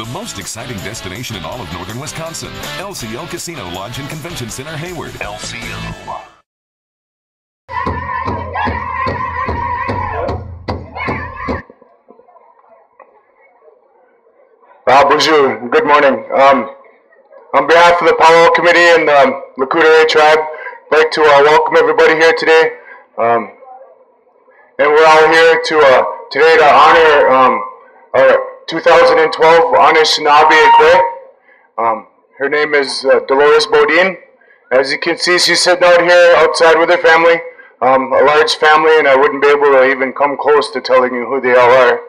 The most exciting destination in all of northern Wisconsin. LCO Casino Lodge and Convention Center, Hayward. LCO. Bonjour, good morning. On behalf of the Pow-wow Committee and the Lakota Tribe, I'd like to welcome everybody here today. And we're all here today to honor our 2012 Anishinabekwe. Her name is Delores Beaudin. As you can see, she's sitting out here outside with her family, a large family, and I wouldn't be able to even come close to telling you who they all are.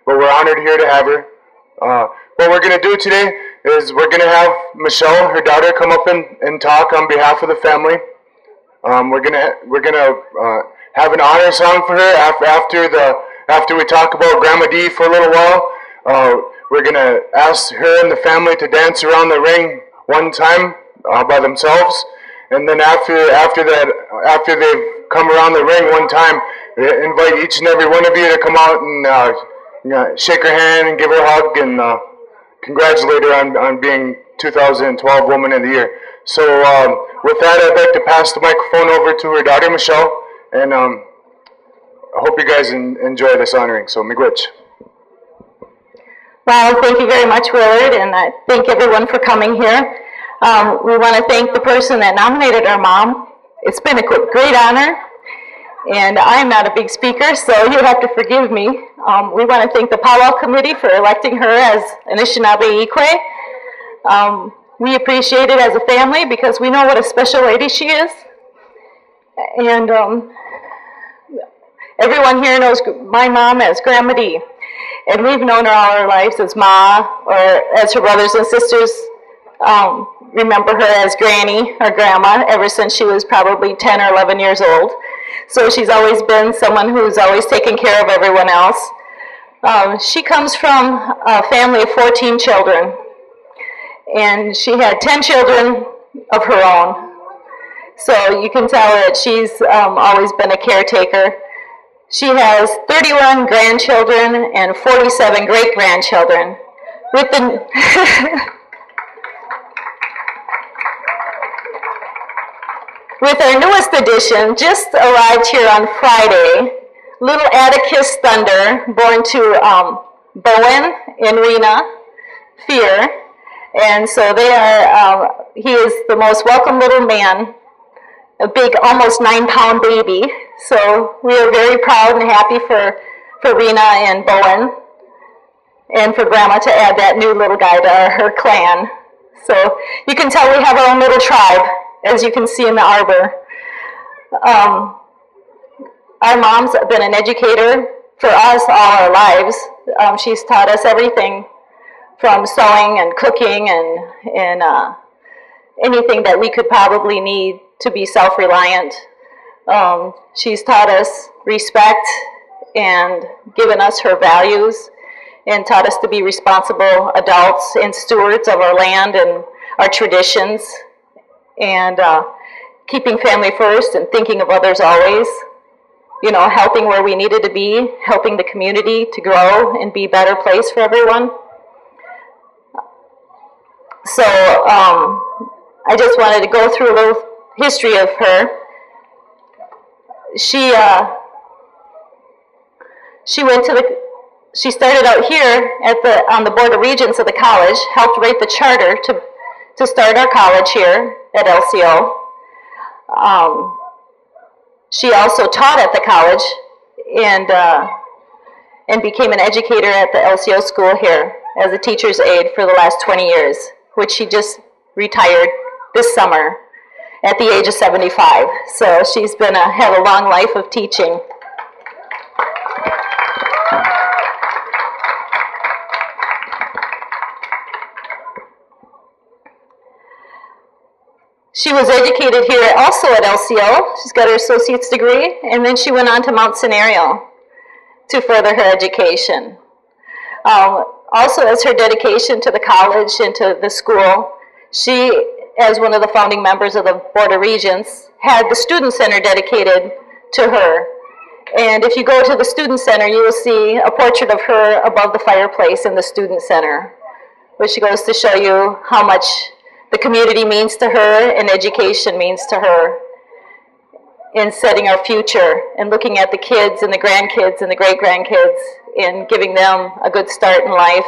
But we're honored here to have her. What we're going to do today is we're going to have Michelle, her daughter, come up and talk on behalf of the family. We're gonna have an honor song for her after we talk about Grandma Dee for a little while. We're gonna ask her and the family to dance around the ring one time by themselves, and then after they've come around the ring one time, invite each and every one of you to come out and shake her hand and give her a hug and congratulate her on being 2012 Woman of the Year. So with that, I'd like to pass the microphone over to her daughter, Michelle, and I hope you guys enjoy this honoring. So, miigwech. Well, thank you very much, Willard, and thank everyone for coming here. We want to thank the person that nominated our mom. It's been a great honor, and I'm not a big speaker, so you'll have to forgive me. We want to thank the Pow-wow Committee for electing her as Anishinabekwe. We appreciate it as a family because we know what a special lady she is. And everyone here knows my mom as Grandma Dee. And we've known her all our lives as Ma, or as her brothers and sisters remember her as Granny or Grandma ever since she was probably 10 or 11 years old. So she's always been someone who's always taken care of everyone else. She comes from a family of 14 children. And she had 10 children of her own. So you can tell that she's always been a caretaker. She has 31 grandchildren and 47 great-grandchildren. With our newest addition, just arrived here on Friday, little Atticus Thunder, born to Bowen and Rena Fear. And so they are, he is the most welcome little man, a big, almost 9-pound baby. So we are very proud and happy for Rena and Bowen, and for Grandma to add that new little guy to her clan. So you can tell we have our own little tribe, as you can see in the arbor. Our mom's been an educator for us all our lives. She's taught us everything from sewing and cooking and anything that we could probably need to be self-reliant. She's taught us respect and given us her values and taught us to be responsible adults and stewards of our land and our traditions, and keeping family first and thinking of others always. You know, helping where we needed to be, helping the community to grow and be a better place for everyone. So I just wanted to go through a little history of her. She started out here on the Board of Regents of the college, helped write the charter to start our college here at LCO. She also taught at the college and became an educator at the LCO school here as a teacher's aide for the last 20 years, which she just retired this summer at the age of 75. So she's had a long life of teaching. She was educated here also at LCO. She's got her associate's degree, and then she went on to Mount Scenario to further her education. Also, as her dedication to the college and to the school, she, as one of the founding members of the Board of Regents, had the Student Center dedicated to her. And if you go to the Student Center, you will see a portrait of her above the fireplace in the Student Center, which goes to show you how much the community means to her and education means to her in setting our future and looking at the kids and the grandkids and the great-grandkids and giving them a good start in life.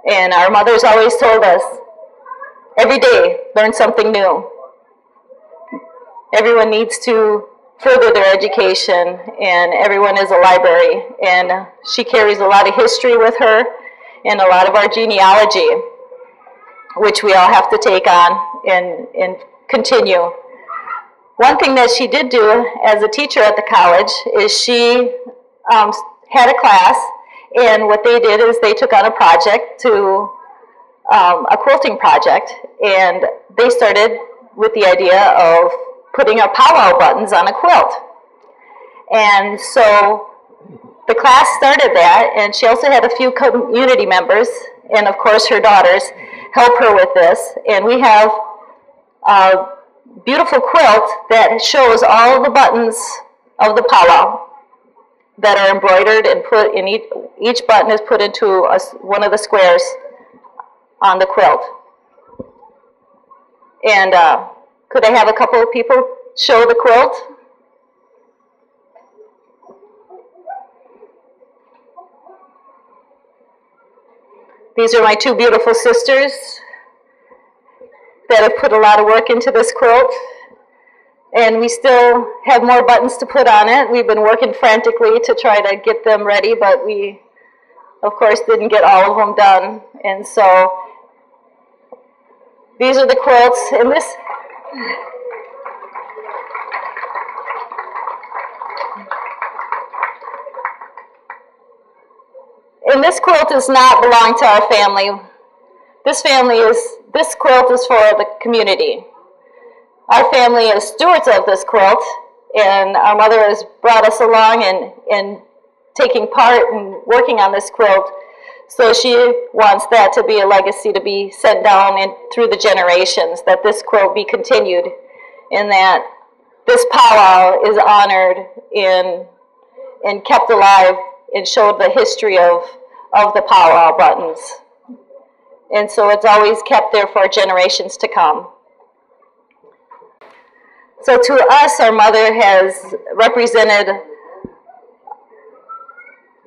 And our mothers always told us, every day, learn something new. Everyone needs to further their education, and everyone is a library. And she carries a lot of history with her and a lot of our genealogy, which we all have to take on and continue. One thing that she did do as a teacher at the college is she had a class, and what they did is they took on a project to a quilting project, and they started with the idea of putting our powwow buttons on a quilt. And so the class started that, and she also had a few community members, and of course her daughters, help her with this. And we have a beautiful quilt that shows all the buttons of the powwow that are embroidered and put in each button is put into one of the squares on the quilt. And could I have a couple of people show the quilt? These are my two beautiful sisters that have put a lot of work into this quilt. And we still have more buttons to put on it. We've been working frantically to try to get them ready, but we, of course, didn't get all of them done. And so these are the quilts. And this quilt does not belong to our family. This quilt is for the community. Our family is stewards of this quilt, and our mother has brought us along in taking part in working on this quilt. So she wants that to be a legacy to be sent down through the generations, that this quilt be continued, and that this powwow is honored and kept alive and showed the history of the powwow buttons. And so it's always kept there for generations to come. So to us, our mother has represented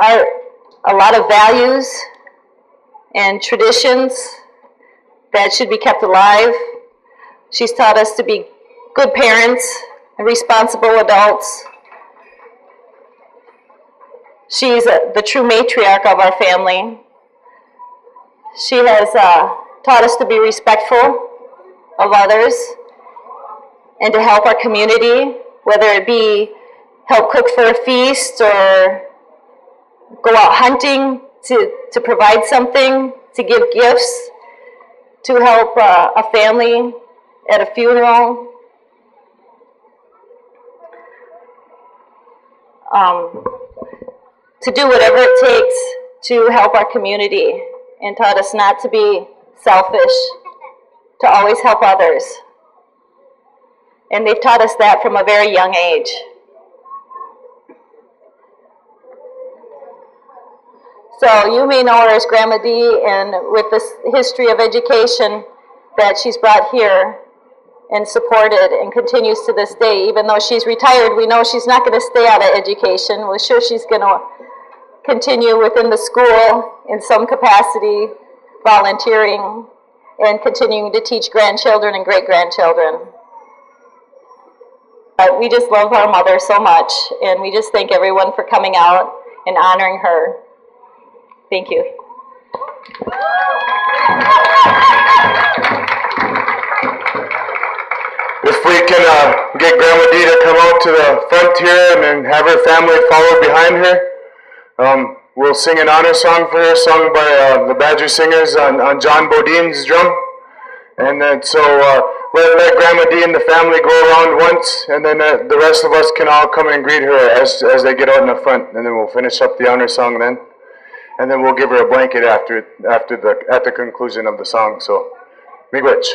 a lot of values and traditions that should be kept alive. She's taught us to be good parents and responsible adults. She's the true matriarch of our family. She has taught us to be respectful of others and to help our community, whether it be help cook for a feast or go out hunting to provide something, to give gifts, to help a family at a funeral. To do whatever it takes to help our community, and taught us not to be selfish, to always help others. And they've taught us that from a very young age. So you may know her as Grandma Dee, and with this history of education that she's brought here and supported and continues to this day. Even though she's retired, we know she's not going to stay out of education. We're sure she's going to continue within the school in some capacity, volunteering, and continuing to teach grandchildren and great-grandchildren. But we just love our mother so much, and we just thank everyone for coming out and honoring her. Thank you. If we can get Grandma Dee to come out to the front here and then have her family follow behind her, we'll sing an honor song for her, sung by the Badger Singers on John Beaudin's drum. And then so let Grandma Dee and the family go around once, and then the rest of us can all come and greet her as they get out in the front, and then we'll finish up the honor song then. And then we'll give her a blanket at the conclusion of the song. So, miigwech.